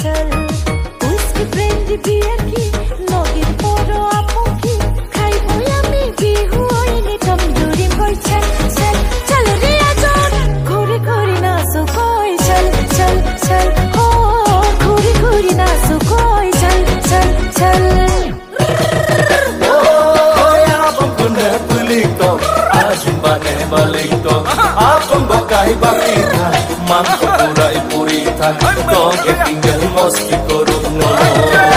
चल उसकी friend beer की नदीर बड़ आपुकी खाई আমি বিহু হইনি টম জুরি কই চল চল চল রে আজন ঘুরে ঘুরে নাচো কই চল চল চল ও ঘুরে ঘুরে নাচো কই চল চল চল Balito, akong bakay bakita, man ko puray purita, dog e tinggal moski korupno.